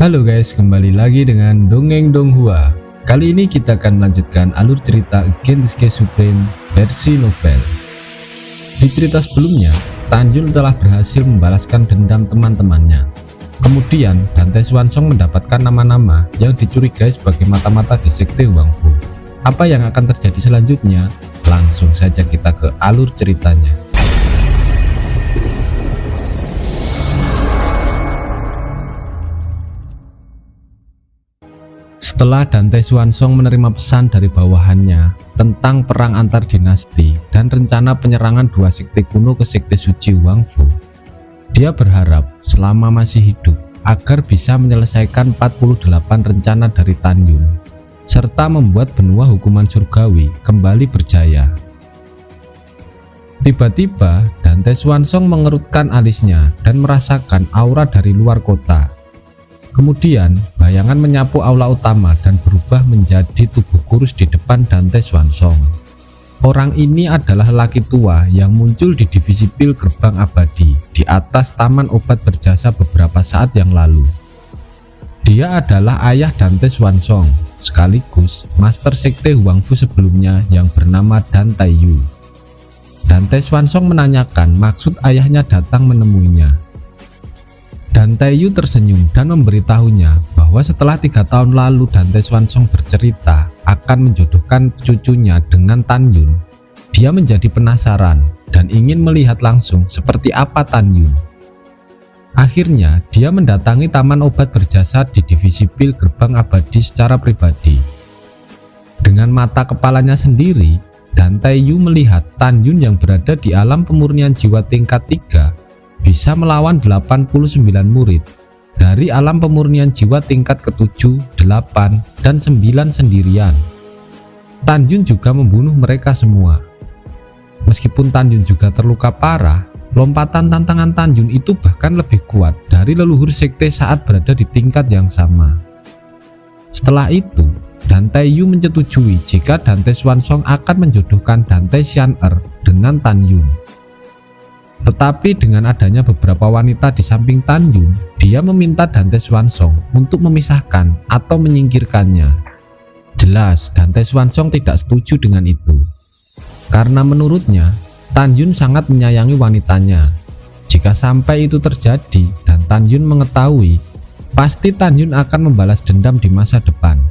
Halo guys, kembali lagi dengan Dongeng Donghua. Kali ini kita akan melanjutkan alur cerita Against the Supreme versi novel. Di cerita sebelumnya, Tanjun telah berhasil membalaskan dendam teman-temannya. Kemudian, Dante Swansong mendapatkan nama-nama yang dicurigai sebagai mata-mata di Sekte Huangfu. Apa yang akan terjadi selanjutnya? Langsung saja kita ke alur ceritanya. Setelah Dante Swansong menerima pesan dari bawahannya tentang perang antar dinasti dan rencana penyerangan dua sekte kuno ke sekte suci Huangfu, dia berharap selama masih hidup agar bisa menyelesaikan 48 rencana dari Tanjun serta membuat benua hukuman surgawi kembali berjaya. Tiba-tiba Dante Swansong mengerutkan alisnya dan merasakan aura dari luar kota. Kemudian, bayangan menyapu aula utama dan berubah menjadi tubuh kurus di depan Dante Swansong. Orang ini adalah lelaki tua yang muncul di divisi pil gerbang abadi di atas taman obat berjasa beberapa saat yang lalu. Dia adalah ayah Dante Swansong, sekaligus Master Sekte Huangfu sebelumnya yang bernama Dan Taiyu. Dante Swansong menanyakan maksud ayahnya datang menemuinya. Dan Taiyu tersenyum dan memberitahunya bahwa setelah 3 tahun lalu Dante Swansong bercerita akan menjodohkan cucunya dengan Tanjun, dia menjadi penasaran dan ingin melihat langsung seperti apa Tanjun. Akhirnya dia mendatangi taman obat berjasa di divisi pil gerbang abadi secara pribadi. Dengan mata kepalanya sendiri, Dan Taiyu melihat Tanjun yang berada di alam pemurnian jiwa tingkat 3 bisa melawan 89 murid dari alam pemurnian jiwa tingkat ke-7, 8, dan 9 sendirian. Tanjun juga membunuh mereka semua. Meskipun Tanjun juga terluka parah, lompatan tantangan Tanjun itu bahkan lebih kuat dari leluhur sekte saat berada di tingkat yang sama. Setelah itu, Dan Taiyu menyetujui jika Dante Swansong akan menjodohkan Dante Xian'er dengan Tanjun. Tetapi dengan adanya beberapa wanita di samping Tanjun, dia meminta Dante Swansong untuk memisahkan atau menyingkirkannya. Jelas Dante Swansong tidak setuju dengan itu, karena menurutnya Tanjun sangat menyayangi wanitanya. Jika sampai itu terjadi dan Tanjun mengetahui, pasti Tanjun akan membalas dendam di masa depan.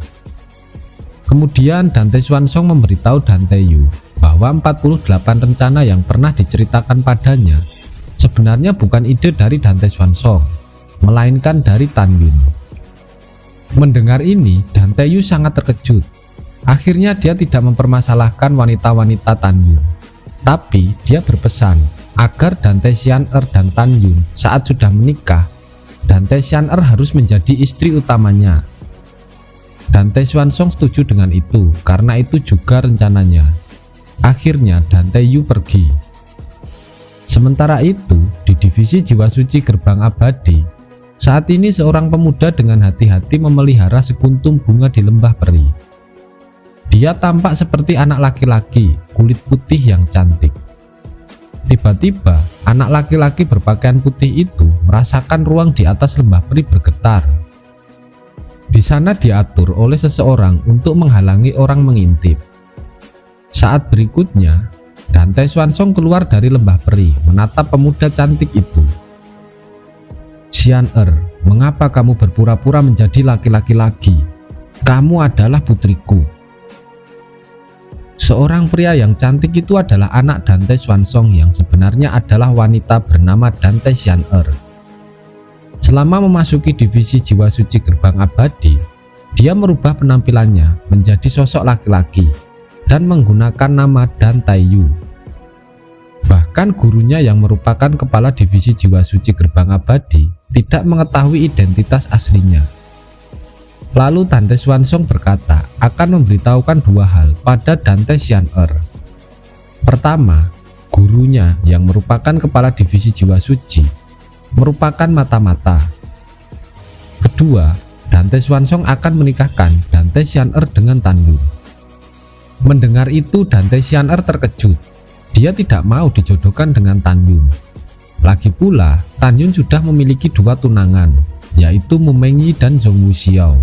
Kemudian Dante Swansong memberitahu Dan Taiyu bahwa 48 rencana yang pernah diceritakan padanya sebenarnya bukan ide dari Dante Swansong, melainkan dari Tanjun. Mendengar ini, Dan Taiyu sangat terkejut. Akhirnya dia tidak mempermasalahkan wanita-wanita Tanjun, tapi dia berpesan agar Dante Xian'er dan Tanjun saat sudah menikah, Dante Xian'er harus menjadi istri utamanya. Dante Swansong setuju dengan itu karena itu juga rencananya. Akhirnya Dan Taiyu pergi. Sementara itu, di divisi jiwa suci gerbang abadi, saat ini seorang pemuda dengan hati-hati memelihara sekuntum bunga di lembah peri. Dia tampak seperti anak laki-laki kulit putih yang cantik. Tiba-tiba, anak laki-laki berpakaian putih itu merasakan ruang di atas lembah peri bergetar. Di sana diatur oleh seseorang untuk menghalangi orang mengintip. Saat berikutnya, Dante Swansong keluar dari lembah peri menatap pemuda cantik itu. Xian'er, mengapa kamu berpura-pura menjadi laki-laki lagi? Kamu adalah putriku. Seorang pria yang cantik itu adalah anak Dante Swansong yang sebenarnya adalah wanita bernama Dante Xian'er. Selama memasuki divisi jiwa suci gerbang abadi, dia merubah penampilannya menjadi sosok laki-laki dan menggunakan nama Dan Taiyu. Bahkan gurunya yang merupakan kepala divisi jiwa suci gerbang abadi tidak mengetahui identitas aslinya. Lalu Dante Swansong berkata akan memberitahukan 2 hal pada Dante Xian'er. Pertama, gurunya yang merupakan kepala divisi jiwa suci merupakan mata-mata. Kedua, Dante Swansong akan menikahkan Dante Xian'er dengan Tanjun. Mendengar itu Dante Xian'er terkejut. Dia tidak mau dijodohkan dengan Tanjun. Lagi pula Tanjun sudah memiliki 2 tunangan, yaitu Mumenyi dan Zhong Wuxiao.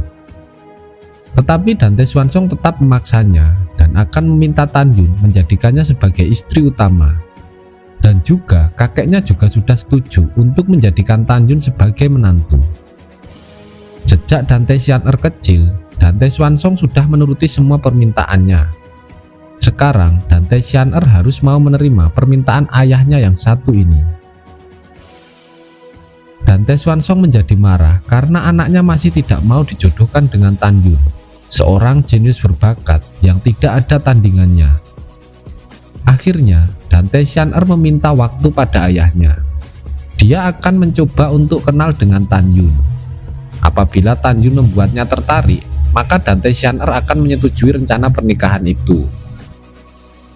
Tetapi Dante Swansong tetap memaksanya dan akan meminta Tan Yun menjadikannya sebagai istri utama. Dan juga kakeknya juga sudah setuju untuk menjadikan Tan Yun sebagai menantu. Sejak Dante Xian'er kecil, Dante Swansong sudah menuruti semua permintaannya. Sekarang Dante Xian'er harus mau menerima permintaan ayahnya yang satu ini. Dante Swansong menjadi marah karena anaknya masih tidak mau dijodohkan dengan Tan Yun, seorang jenius berbakat yang tidak ada tandingannya. Akhirnya Dante Xian'er meminta waktu pada ayahnya. Dia akan mencoba untuk kenal dengan Tan Yun. Apabila Tan Yun membuatnya tertarik, maka Dante Xian'er akan menyetujui rencana pernikahan itu.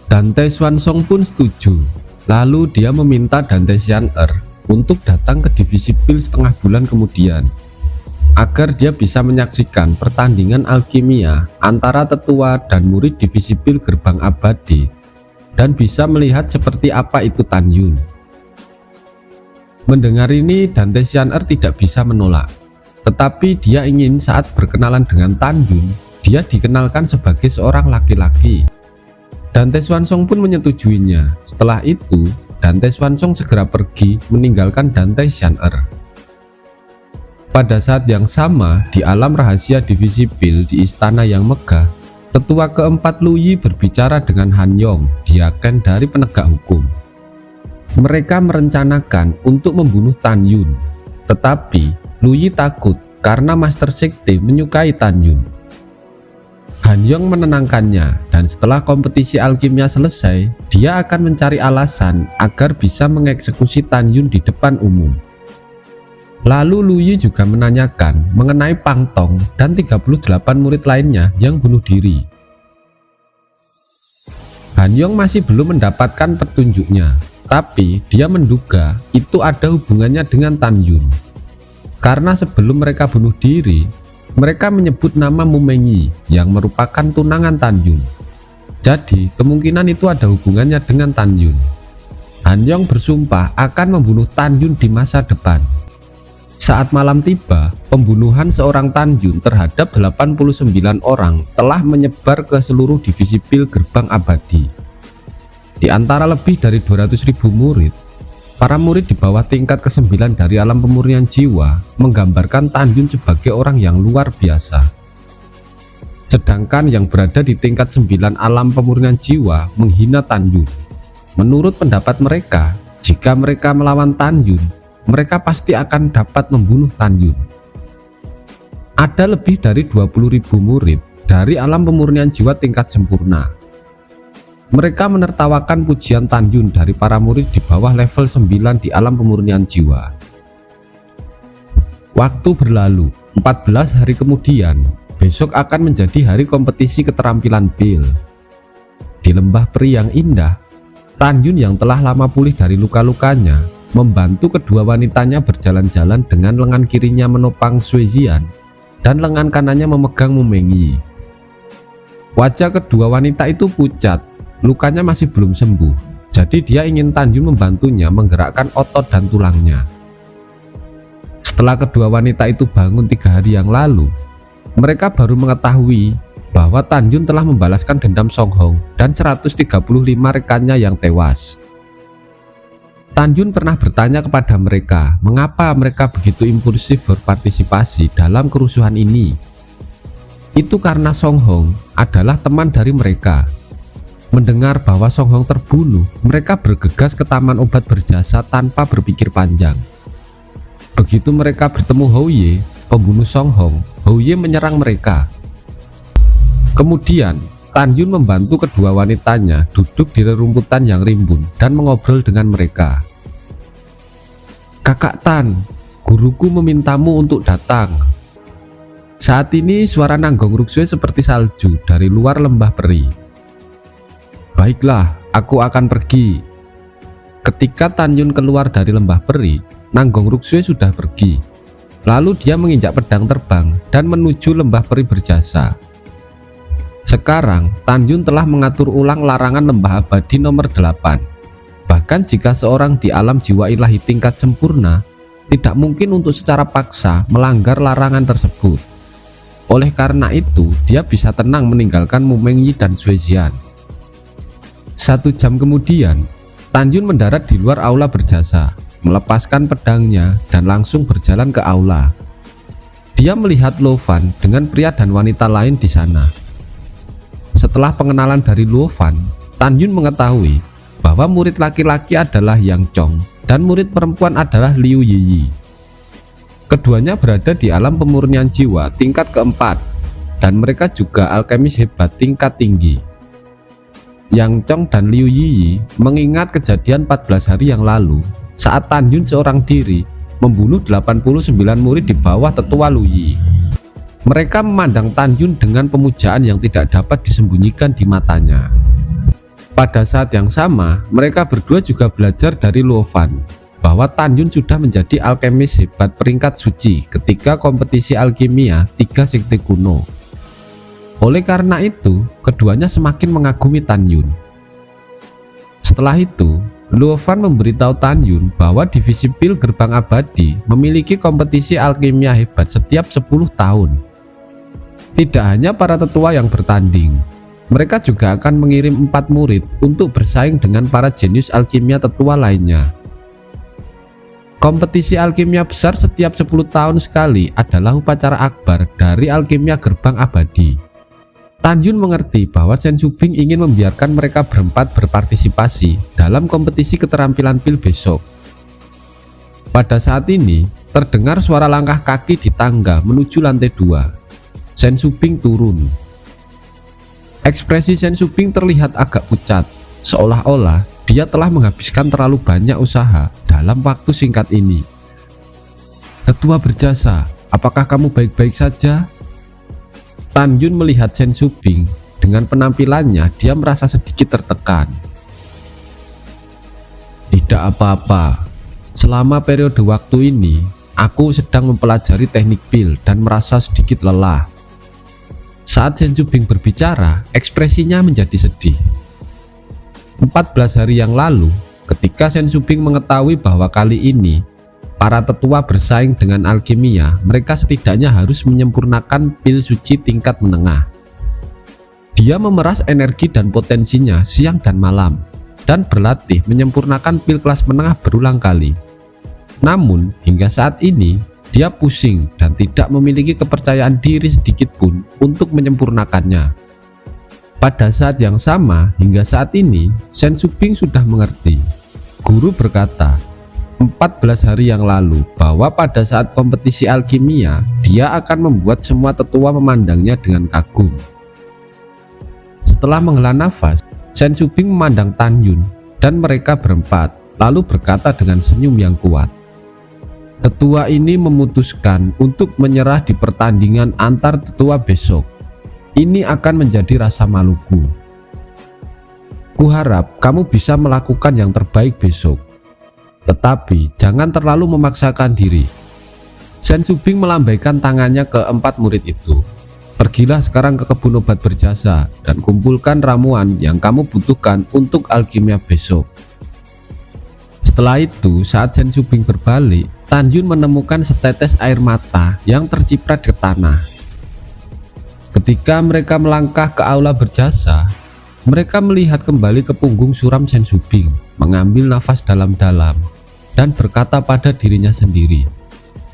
Dante Swansong pun setuju. Lalu dia meminta Dante Xian'er untuk datang ke divisi pil setengah bulan kemudian, agar dia bisa menyaksikan pertandingan alkimia antara tetua dan murid divisi pil gerbang abadi, dan bisa melihat seperti apa itu Tan Yun. Mendengar ini, Dante Xian'er tidak bisa menolak. Tetapi dia ingin saat berkenalan dengan Tan Yun, dia dikenalkan sebagai seorang laki-laki. Dante Swansong pun menyetujuinya. Setelah itu, Dante Swansong segera pergi meninggalkan Dante Xian'er. Pada saat yang sama, di alam rahasia divisi pil di istana yang megah, tetua keempat Lu Yi berbicara dengan Han Yong, diaken dari penegak hukum. Mereka merencanakan untuk membunuh Tan Yun, tetapi Lu Yi takut karena Master Sekte menyukai Tan Yun. Han Yong menenangkannya, dan setelah kompetisi alkimia selesai, dia akan mencari alasan agar bisa mengeksekusi Tan Yun di depan umum. Lalu Lu Yi juga menanyakan mengenai Pang Tong dan 38 murid lainnya yang bunuh diri. Han Yong masih belum mendapatkan petunjuknya, tapi dia menduga itu ada hubungannya dengan Tan Yun. Karena sebelum mereka bunuh diri, mereka menyebut nama Mumenyi yang merupakan tunangan Tan Yun. Jadi kemungkinan itu ada hubungannya dengan Tan Yun. Han Yong bersumpah akan membunuh Tan Yun di masa depan. Saat malam tiba, pembunuhan seorang Tan Yun terhadap 89 orang telah menyebar ke seluruh divisi pil gerbang abadi. Di antara lebih dari 200.000 murid, para murid di bawah tingkat ke-9 dari alam pemurnian jiwa menggambarkan Tan Yun sebagai orang yang luar biasa. Sedangkan yang berada di tingkat 9 alam pemurnian jiwa menghina Tan Yun. Menurut pendapat mereka, jika mereka melawan Tan Yun, mereka pasti akan dapat membunuh Tan Yun. Ada lebih dari 20.000 murid dari alam pemurnian jiwa tingkat sempurna. Mereka menertawakan pujian Tan Yun dari para murid di bawah level 9 di alam pemurnian jiwa. Waktu berlalu, 14 hari kemudian, besok akan menjadi hari kompetisi keterampilan pil. Di lembah peri yang indah, Tan Yun yang telah lama pulih dari luka-lukanya membantu kedua wanitanya berjalan-jalan dengan lengan kirinya menopang Suezian dan lengan kanannya memegang Mumenyi. Wajah kedua wanita itu pucat, lukanya masih belum sembuh, jadi dia ingin Tan Yun membantunya menggerakkan otot dan tulangnya. Setelah kedua wanita itu bangun 3 hari yang lalu, mereka baru mengetahui bahwa Tan Yun telah membalaskan dendam Song Hong dan 135 rekannya yang tewas. Tan Yun pernah bertanya kepada mereka mengapa mereka begitu impulsif berpartisipasi dalam kerusuhan ini. Itu karena Song Hong adalah teman dari mereka. Mendengar bahwa Song Hong terbunuh, mereka bergegas ke taman obat berjasa tanpa berpikir panjang. Begitu mereka bertemu Hou Ye, pembunuh Song Hong, Hou Ye menyerang mereka. Kemudian Tan Yun membantu kedua wanitanya duduk di rerumputan yang rimbun dan mengobrol dengan mereka. "Kakak Tan, guruku memintamu untuk datang." Saat ini suara Nanggong Ruksue seperti salju dari luar lembah peri. "Baiklah, aku akan pergi." Ketika Tan Yun keluar dari lembah peri, Nanggong Ruksue sudah pergi. Lalu dia menginjak pedang terbang dan menuju lembah peri berjasa. Sekarang Tan Yun telah mengatur ulang larangan lembah abadi nomor 8. Bahkan jika seorang di alam jiwa ilahi tingkat sempurna tidak mungkin untuk secara paksa melanggar larangan tersebut. Oleh karena itu, dia bisa tenang meninggalkan Mumengyi dan Suezian. 1 jam kemudian, Tan Yun mendarat di luar aula berjasa, melepaskan pedangnya dan langsung berjalan ke aula. Dia melihat Luo Fan dengan pria dan wanita lain di sana. Setelah pengenalan dari Luo Fan, Tan Yun mengetahui bahwa murid laki-laki adalah Yang Chong dan murid perempuan adalah Liu Yiyi. Keduanya berada di alam pemurnian jiwa tingkat keempat dan mereka juga alkemis hebat tingkat tinggi. Yang Chong dan Liu Yiyi mengingat kejadian 14 hari yang lalu saat Tan Yun seorang diri membunuh 89 murid di bawah tetua Lu Yi. Mereka memandang Tan Yun dengan pemujaan yang tidak dapat disembunyikan di matanya. Pada saat yang sama, mereka berdua juga belajar dari Luo Fan bahwa Tan Yun sudah menjadi alkemis hebat peringkat suci ketika kompetisi alkimia 3 sekte kuno. Oleh karena itu, keduanya semakin mengagumi Tan Yun. Setelah itu, Luo Fan memberitahu Tan Yun bahwa divisi pil gerbang abadi memiliki kompetisi alkimia hebat setiap 10 tahun. Tidak hanya para tetua yang bertanding, mereka juga akan mengirim 4 murid untuk bersaing dengan para jenius alkimia tetua lainnya. Kompetisi alkimia besar setiap 10 tahun sekali adalah upacara akbar dari alkimia gerbang abadi. Tan Yun mengerti bahwa Shen Shubing ingin membiarkan mereka berempat berpartisipasi dalam kompetisi keterampilan pil besok. Pada saat ini, terdengar suara langkah kaki di tangga menuju lantai 2. Shen Shubing turun. Ekspresi Shen Shubing terlihat agak pucat, seolah-olah dia telah menghabiskan terlalu banyak usaha dalam waktu singkat ini. Tetua berjasa, apakah kamu baik-baik saja? Tan Yun melihat Shen Shubing, dengan penampilannya dia merasa sedikit tertekan. Tidak apa-apa, selama periode waktu ini, aku sedang mempelajari teknik pil dan merasa sedikit lelah. Saat Shen Shubing berbicara, ekspresinya menjadi sedih. 14 hari yang lalu, ketika Shen Shubing mengetahui bahwa kali ini para tetua bersaing dengan alkimia, mereka setidaknya harus menyempurnakan pil suci tingkat menengah. Dia memeras energi dan potensinya siang dan malam, dan berlatih menyempurnakan pil kelas menengah berulang kali. Namun, hingga saat ini, dia pusing dan tidak memiliki kepercayaan diri sedikit pun untuk menyempurnakannya. Pada saat yang sama, hingga saat ini, Shen Shubing sudah mengerti. Guru berkata, 14 hari yang lalu bahwa pada saat kompetisi alkimia, dia akan membuat semua tetua memandangnya dengan kagum. Setelah menghela nafas, Shen Shubing memandang Tan Yun dan mereka berempat, lalu berkata dengan senyum yang kuat. Tetua ini memutuskan untuk menyerah di pertandingan antar tetua besok. Ini akan menjadi rasa maluku. Kuharap kamu bisa melakukan yang terbaik besok. Tetapi jangan terlalu memaksakan diri. Shen Shubing melambaikan tangannya ke 4 murid itu. Pergilah sekarang ke kebun obat berjasa dan kumpulkan ramuan yang kamu butuhkan untuk alkimia besok. Setelah itu, saat Shen Shubing berbalik, Tan Yun menemukan setetes air mata yang terciprat ke tanah. Ketika mereka melangkah ke aula berjasa, mereka melihat kembali ke punggung suram Shen Shubing, mengambil nafas dalam-dalam, dan berkata pada dirinya sendiri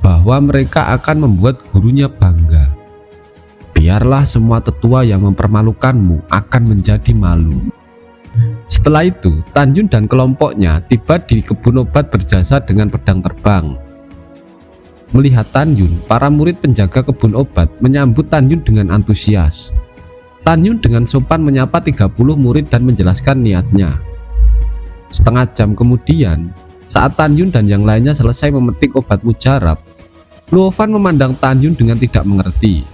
bahwa mereka akan membuat gurunya bangga. Biarlah semua tetua yang mempermalukanmu akan menjadi malu. Setelah itu, Tan Yun dan kelompoknya tiba di kebun obat berjasa dengan pedang terbang. Melihat Tan Yun, para murid penjaga kebun obat menyambut Tan Yun dengan antusias. Tan Yun dengan sopan menyapa 30 murid dan menjelaskan niatnya. Setengah jam kemudian, saat Tan Yun dan yang lainnya selesai memetik obat mujarab, Luo Fan memandang Tan Yun dengan tidak mengerti.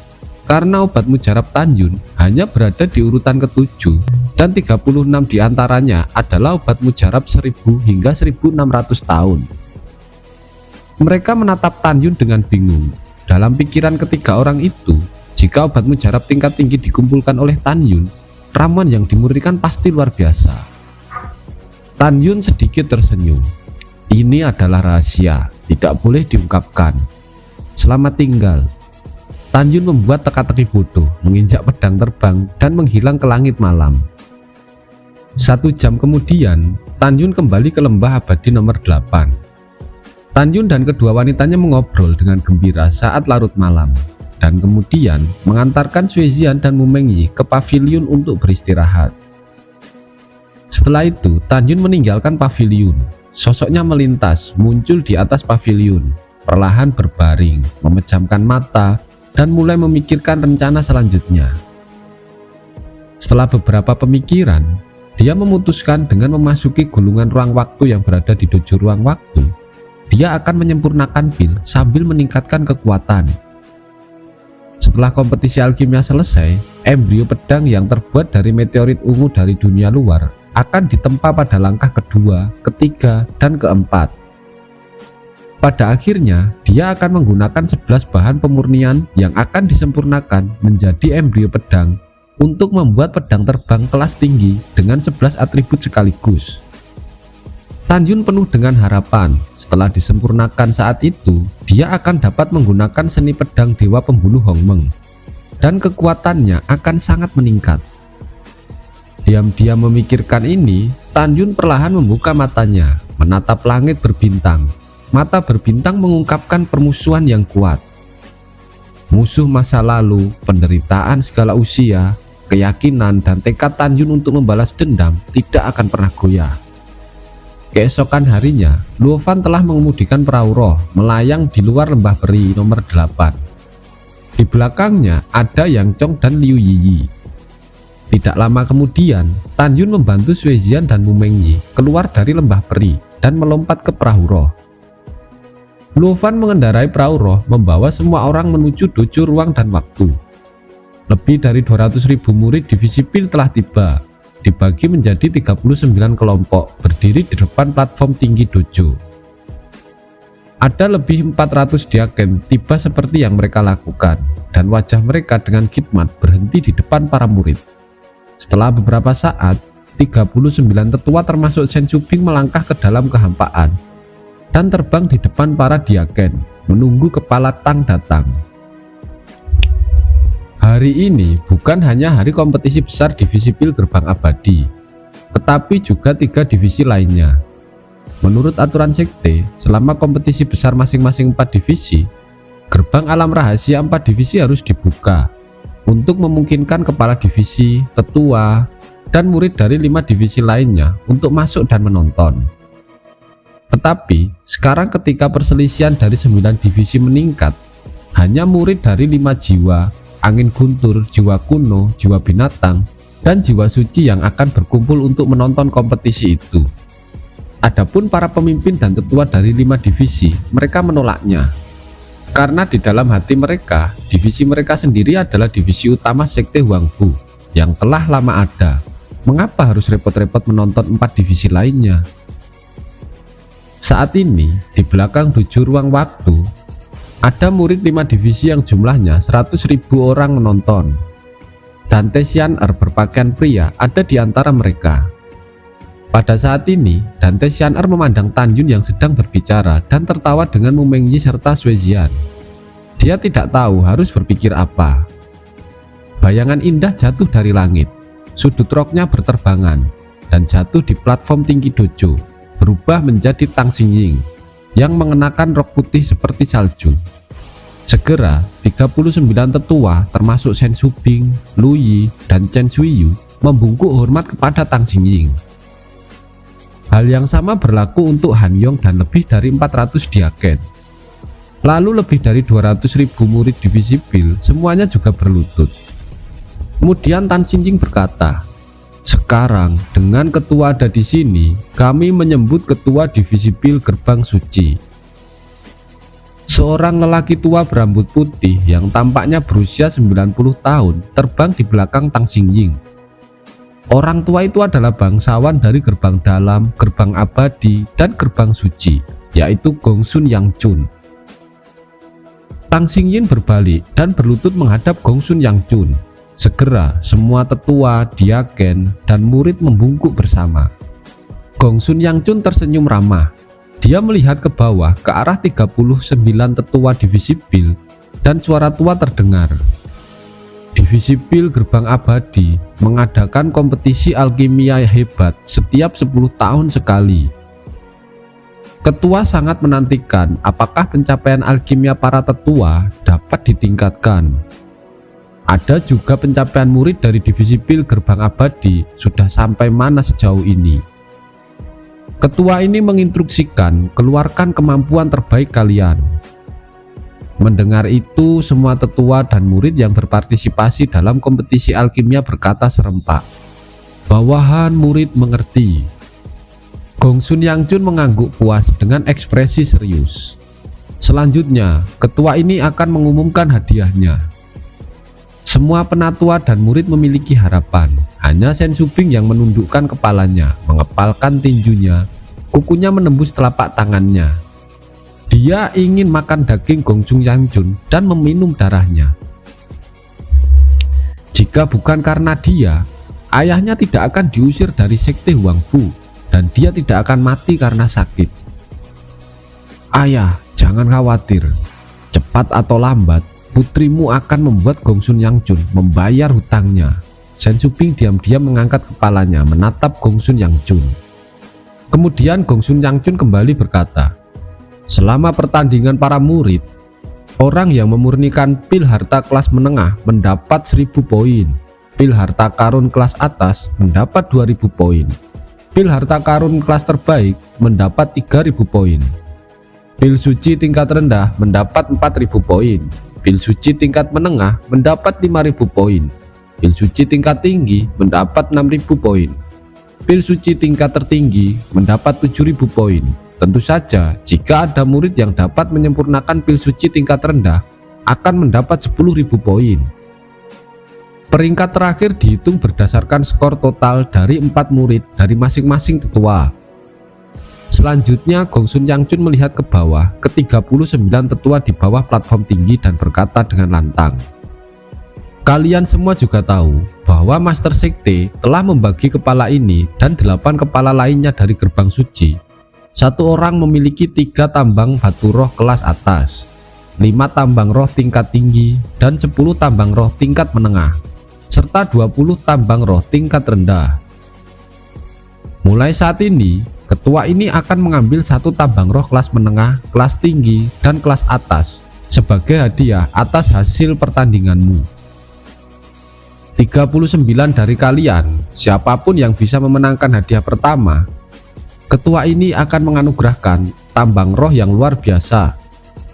Karena obat mujarab Tan Yun hanya berada di urutan ke-7 dan 36 diantaranya adalah obat mujarab 1000 hingga 1600 tahun. Mereka menatap Tan Yun dengan bingung. Dalam pikiran ketiga orang itu, jika obat mujarab tingkat tinggi dikumpulkan oleh Tan Yun, ramuan yang dimurnikan pasti luar biasa. Tan Yun sedikit tersenyum. Ini adalah rahasia. tidak boleh diungkapkan. Selamat tinggal. Tan Yun membuat teka-teki bodoh, menginjak pedang terbang dan menghilang ke langit malam. 1 jam kemudian, Tan Yun kembali ke lembah abadi nomor 8. Tan Yun dan kedua wanitanya mengobrol dengan gembira saat larut malam, dan kemudian mengantarkan Sui Jian dan Mu Mengyi ke paviliun untuk beristirahat. Setelah itu, Tan Yun meninggalkan paviliun. Sosoknya melintas, muncul di atas paviliun, perlahan berbaring, memejamkan mata, dan mulai memikirkan rencana selanjutnya. Setelah beberapa pemikiran, dia memutuskan dengan memasuki gulungan ruang waktu yang berada di dojo ruang waktu, dia akan menyempurnakan pil sambil meningkatkan kekuatan. Setelah kompetisi alkimia selesai, embrio pedang yang terbuat dari meteorit ungu dari dunia luar akan ditempa pada langkah kedua, ketiga, dan keempat. Pada akhirnya, dia akan menggunakan 11 bahan pemurnian yang akan disempurnakan menjadi embrio pedang untuk membuat pedang terbang kelas tinggi dengan 11 atribut sekaligus. Tan Yun penuh dengan harapan. Setelah disempurnakan saat itu, dia akan dapat menggunakan seni pedang Dewa Pembunuh Hongmeng, dan kekuatannya akan sangat meningkat. Diam-diam memikirkan ini, Tan Yun perlahan membuka matanya, menatap langit berbintang. Mata berbintang mengungkapkan permusuhan yang kuat. Musuh masa lalu, penderitaan segala usia, keyakinan dan tekad Tan Yun untuk membalas dendam tidak akan pernah goyah. Keesokan harinya, Luo Fan telah mengemudikan perahu roh melayang di luar lembah peri nomor 8. Di belakangnya ada Yang Chong dan Liu Yiyi. Tidak lama kemudian, Tan Yun membantu Sui Jian dan Mu Mengyi keluar dari lembah peri dan melompat ke perahu roh. Luo Fan mengendarai perahu roh membawa semua orang menuju dojo ruang dan waktu. Lebih dari 200.000 murid divisi pil telah tiba, dibagi menjadi 39 kelompok berdiri di depan platform tinggi dojo. Ada lebih 400 diaken tiba seperti yang mereka lakukan, dan wajah mereka dengan khidmat berhenti di depan para murid. Setelah beberapa saat, 39 tetua termasuk Shen Shubing melangkah ke dalam kehampaan dan terbang di depan para diaken, menunggu kepala Tang datang. Hari ini bukan hanya hari kompetisi besar divisi pil gerbang abadi, tetapi juga 3 divisi lainnya. Menurut aturan sekte, selama kompetisi besar masing-masing 4 divisi, gerbang alam rahasia 4 divisi harus dibuka untuk memungkinkan kepala divisi, ketua, dan murid dari 5 divisi lainnya untuk masuk dan menonton. Tetapi, sekarang ketika perselisihan dari 9 divisi meningkat, hanya murid dari 5 jiwa, angin guntur, jiwa kuno, jiwa binatang, dan jiwa suci yang akan berkumpul untuk menonton kompetisi itu. Adapun para pemimpin dan tetua dari 5 divisi, mereka menolaknya. Karena di dalam hati mereka, divisi mereka sendiri adalah divisi utama sekte Huangfu yang telah lama ada. Mengapa harus repot-repot menonton 4 divisi lainnya? Saat ini, di belakang dojo ruang waktu, ada murid 5 divisi yang jumlahnya 100.000 orang menonton. Dante Xian'er berpakaian pria ada di antara mereka. Pada saat ini, Dante Xian'er memandang Tan Yun yang sedang berbicara dan tertawa dengan Mu Mengyi serta Sui Jian. Dia tidak tahu harus berpikir apa. Bayangan indah jatuh dari langit. Sudut roknya berterbangan dan jatuh di platform tinggi dojo, berubah menjadi Tang Xingying yang mengenakan rok putih seperti salju. Segera, 39 tetua termasuk Shen Shubing, Lu Yi, dan Chen Suiyu membungkuk hormat kepada Tang Xingying. Hal yang sama berlaku untuk Han Yong dan lebih dari 400 diaken. Lalu lebih dari 200.000 murid divisi pil semuanya juga berlutut. Kemudian Tan Xingying berkata, "Sekarang dengan ketua ada di sini, kami menyambut ketua divisi pil gerbang suci." Seorang lelaki tua berambut putih yang tampaknya berusia 90 tahun terbang di belakang Tang Xingying. Orang tua itu adalah bangsawan dari gerbang dalam, gerbang abadi, dan gerbang suci, yaitu Gongsun Yang Chun. Tang Xingying berbalik dan berlutut menghadap Gongsun Yang Chun. Segera, semua tetua, diaken, dan murid membungkuk bersama. Gongsun Yang Chun tersenyum ramah. Dia melihat ke bawah ke arah 39 tetua divisi pil dan suara tua terdengar. Divisi pil Gerbang Abadi mengadakan kompetisi alkimia hebat setiap 10 tahun sekali. Ketua sangat menantikan apakah pencapaian alkimia para tetua dapat ditingkatkan. Ada juga pencapaian murid dari divisi pil Gerbang Abadi sudah sampai mana sejauh ini. Ketua ini menginstruksikan keluarkan kemampuan terbaik kalian. Mendengar itu, semua tetua dan murid yang berpartisipasi dalam kompetisi alkimia berkata serempak, "Bawahan murid mengerti." Gongsun Yangjun mengangguk puas dengan ekspresi serius. Selanjutnya, ketua ini akan mengumumkan hadiahnya. Semua penatua dan murid memiliki harapan. Hanya Shen Subing yang menundukkan kepalanya, mengepalkan tinjunya, kukunya menembus telapak tangannya. Dia ingin makan daging Gongsun Yangjun dan meminum darahnya. Jika bukan karena dia, ayahnya tidak akan diusir dari sekte Huangfu dan dia tidak akan mati karena sakit. "Ayah, jangan khawatir. Cepat atau lambat, putrimu akan membuat Gongsun Yangjun membayar hutangnya." Shen Subing diam-diam mengangkat kepalanya menatap Gongsun Yangjun. Kemudian Gongsun Yangjun kembali berkata, "Selama pertandingan para murid, orang yang memurnikan pil harta kelas menengah mendapat 1000 poin, pil harta karun kelas atas mendapat 2000 poin, pil harta karun kelas terbaik mendapat 3000 poin, pil suci tingkat rendah mendapat 4000 poin, pil suci tingkat menengah mendapat 5000 poin, pil suci tingkat tinggi mendapat 6000 poin, pil suci tingkat tertinggi mendapat 7000 poin. Tentu saja, jika ada murid yang dapat menyempurnakan pil suci tingkat rendah, akan mendapat 10.000 poin. Peringkat terakhir dihitung berdasarkan skor total dari 4 murid dari masing-masing tetua. Selanjutnya, Gongsun Yangjun melihat ke bawah ke 39 tetua di bawah platform tinggi dan berkata dengan lantang, "Kalian semua juga tahu bahwa Master Sekte telah membagi kepala ini dan 8 kepala lainnya dari gerbang suci. Satu orang memiliki 3 tambang batu roh kelas atas, 5 tambang roh tingkat tinggi, dan 10 tambang roh tingkat menengah, serta 20 tambang roh tingkat rendah. Mulai saat ini, ketua ini akan mengambil 1 tambang roh kelas menengah, kelas tinggi, dan kelas atas sebagai hadiah atas hasil pertandinganmu. 39 dari kalian, siapapun yang bisa memenangkan hadiah pertama, ketua ini akan menganugerahkan tambang roh yang luar biasa.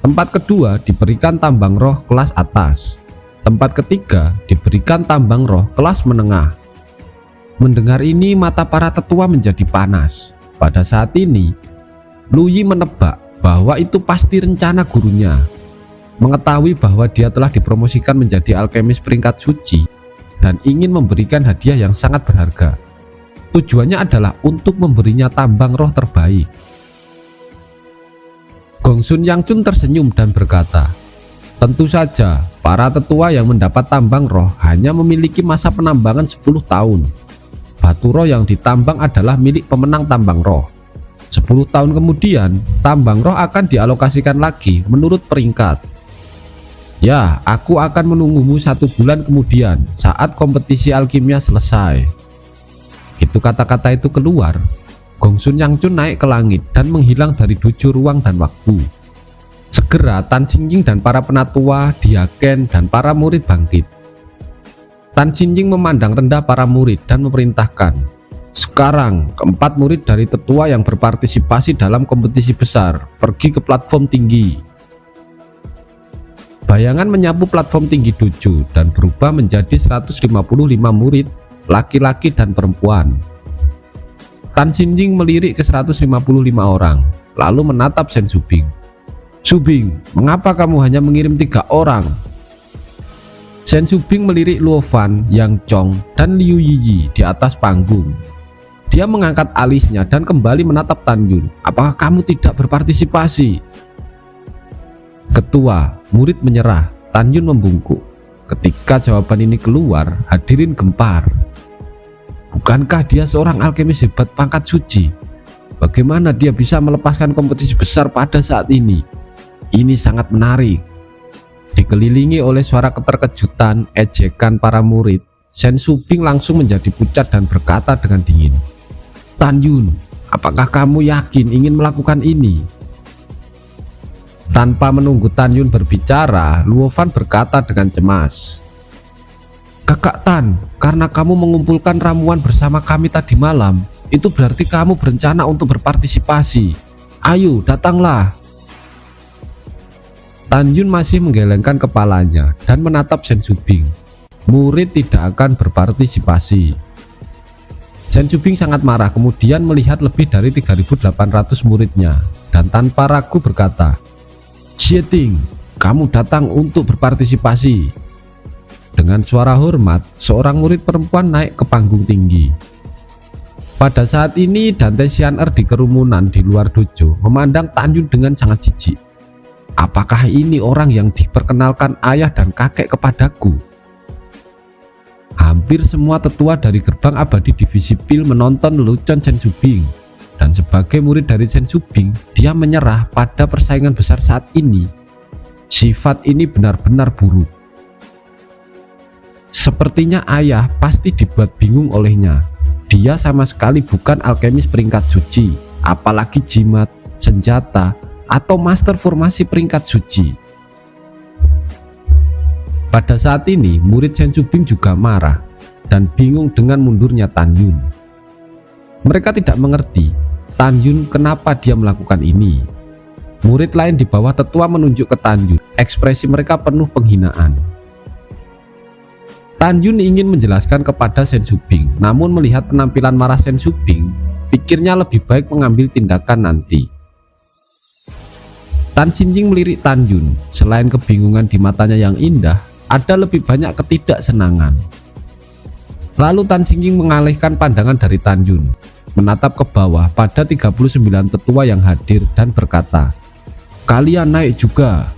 Tempat kedua diberikan tambang roh kelas atas. Tempat ketiga diberikan tambang roh kelas menengah." Mendengar ini, mata para tetua menjadi panas. Pada saat ini, Lu Yi menebak bahwa itu pasti rencana gurunya. Mengetahui bahwa dia telah dipromosikan menjadi alkemis peringkat suci dan ingin memberikan hadiah yang sangat berharga. Tujuannya adalah untuk memberinya tambang roh terbaik. Gongsun Yangjun tersenyum dan berkata, "Tentu saja, para tetua yang mendapat tambang roh hanya memiliki masa penambangan 10 tahun. Batu roh yang ditambang adalah milik pemenang tambang roh. 10 tahun kemudian, tambang roh akan dialokasikan lagi menurut peringkat. Ya, aku akan menunggumu 1 bulan kemudian saat kompetisi alkimia selesai." Itu kata-kata itu keluar, Gongsun Yangjun naik ke langit dan menghilang dari 7 ruang dan waktu. Segera Tan Xinjing dan para penatua, Diaken, dan para murid bangkit. Tan Xinjing memandang rendah para murid dan memerintahkan, "Sekarang keempat murid dari tetua yang berpartisipasi dalam kompetisi besar pergi ke platform tinggi." Bayangan menyapu platform tinggi 7 dan berubah menjadi 155 murid, laki-laki dan perempuan. Tan Xinjing melirik ke 155 orang, lalu menatap Shen Subing. "Subing, mengapa kamu hanya mengirim 3 orang?" Shen Subing melirik Luo Fan, Yang Chong, dan Liu Yiyi di atas panggung. Dia mengangkat alisnya dan kembali menatap Tan Yun. "Apakah kamu tidak berpartisipasi?" Ketua, murid menyerah. Tan Yun membungkuk. Ketika jawaban ini keluar, hadirin gempar. Bukankah dia seorang alkemis hebat pangkat suci? Bagaimana dia bisa melepaskan kompetisi besar pada saat ini? Ini sangat menarik. Dikelilingi oleh suara keterkejutan, ejekan para murid, Shen Shubing langsung menjadi pucat dan berkata dengan dingin, "Tan Yun, apakah kamu yakin ingin melakukan ini?" Tanpa menunggu Tan Yun berbicara, Luo Fan berkata dengan cemas, "Kakak Tan, karena kamu mengumpulkan ramuan bersama kami tadi malam, itu berarti kamu berencana untuk berpartisipasi. Ayo, datanglah." Tan Yun masih menggelengkan kepalanya dan menatap Shen Shubing. Murid tidak akan berpartisipasi. Shen Shubing sangat marah, kemudian melihat lebih dari 3.800 muridnya dan tanpa ragu berkata, "Xie Ting, kamu datang untuk berpartisipasi." Dengan suara hormat, seorang murid perempuan naik ke panggung tinggi. Pada saat ini Dante Xian'er di kerumunan di luar dojo memandang Tan Yun dengan sangat jijik. Apakah ini orang yang diperkenalkan ayah dan kakek kepadaku? Hampir semua tetua dari gerbang abadi divisi pil menonton lelucon Shen Shubing, dan sebagai murid dari Shen Shubing, dia menyerah pada persaingan besar saat ini. Sifat ini benar-benar buruk. Sepertinya ayah pasti dibuat bingung olehnya. Dia sama sekali bukan alkemis peringkat suci, apalagi jimat, senjata, atau master formasi peringkat suci. Pada saat ini, murid Shen Shubing juga marah dan bingung dengan mundurnya Tan Yun. Mereka tidak mengerti Tan Yun kenapa dia melakukan ini. Murid lain di bawah tetua menunjuk ke Tan Yun. Ekspresi mereka penuh penghinaan. Tan Yun ingin menjelaskan kepada Shen Shubing, namun melihat penampilan marah Shen Shubing, pikirnya lebih baik mengambil tindakan nanti. Tan Xinjing melirik Tan Yun. Selain kebingungan di matanya yang indah, ada lebih banyak ketidaksenangan. Lalu Tan Xinjing mengalihkan pandangan dari Tan Yun, menatap ke bawah pada 39 tetua yang hadir dan berkata, "Kalian naik juga."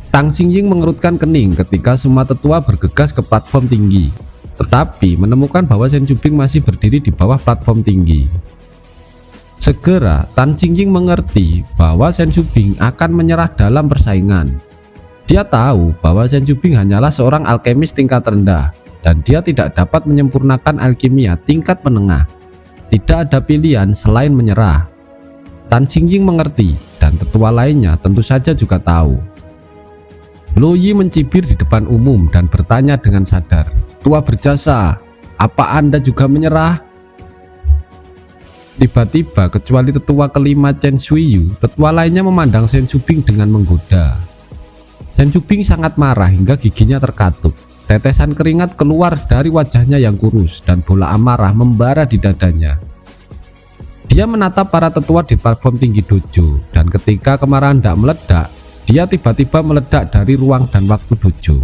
Tan Xinjing mengerutkan kening ketika semua tetua bergegas ke platform tinggi, tetapi menemukan bahwa Shen Shubing masih berdiri di bawah platform tinggi. Segera Tan Xinjing mengerti bahwa Shen Shubing akan menyerah dalam persaingan. Dia tahu bahwa Shen Shubing hanyalah seorang alkemis tingkat rendah dan dia tidak dapat menyempurnakan alkimia tingkat menengah. Tidak ada pilihan selain menyerah. Tan Xinjing mengerti dan tetua lainnya tentu saja juga tahu. Luo Yi mencibir di depan umum dan bertanya dengan sadar, "Tua berjasa, apa Anda juga menyerah?" Tiba-tiba kecuali tetua kelima Chen Shuiyu, tetua lainnya memandang Shen Shubing dengan menggoda. Shen Shubing sangat marah hingga giginya terkatup. Tetesan keringat keluar dari wajahnya yang kurus dan bola amarah membara di dadanya. Dia menatap para tetua di platform tinggi dojo, dan ketika kemarahan tidak meledak, dia tiba-tiba meledak dari ruang dan waktu dojo.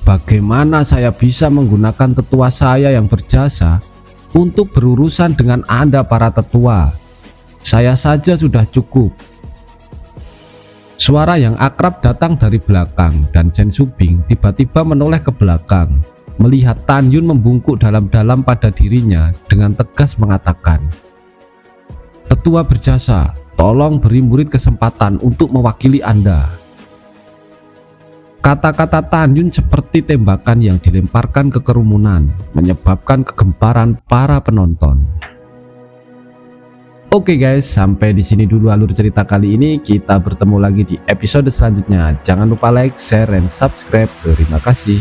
"Bagaimana saya bisa menggunakan tetua saya yang berjasa untuk berurusan dengan Anda para tetua? Saya saja sudah cukup." Suara yang akrab datang dari belakang dan Shen Shubing tiba-tiba menoleh ke belakang, melihat Tan Yun membungkuk dalam-dalam pada dirinya dengan tegas mengatakan, "Tetua berjasa, tolong beri murid kesempatan untuk mewakili Anda." Kata-kata Tan Yun seperti tembakan yang dilemparkan ke kerumunan, menyebabkan kegemparan para penonton. Oke guys, sampai di sini dulu alur cerita kali ini. Kita bertemu lagi di episode selanjutnya. Jangan lupa like, share, dan subscribe. Terima kasih.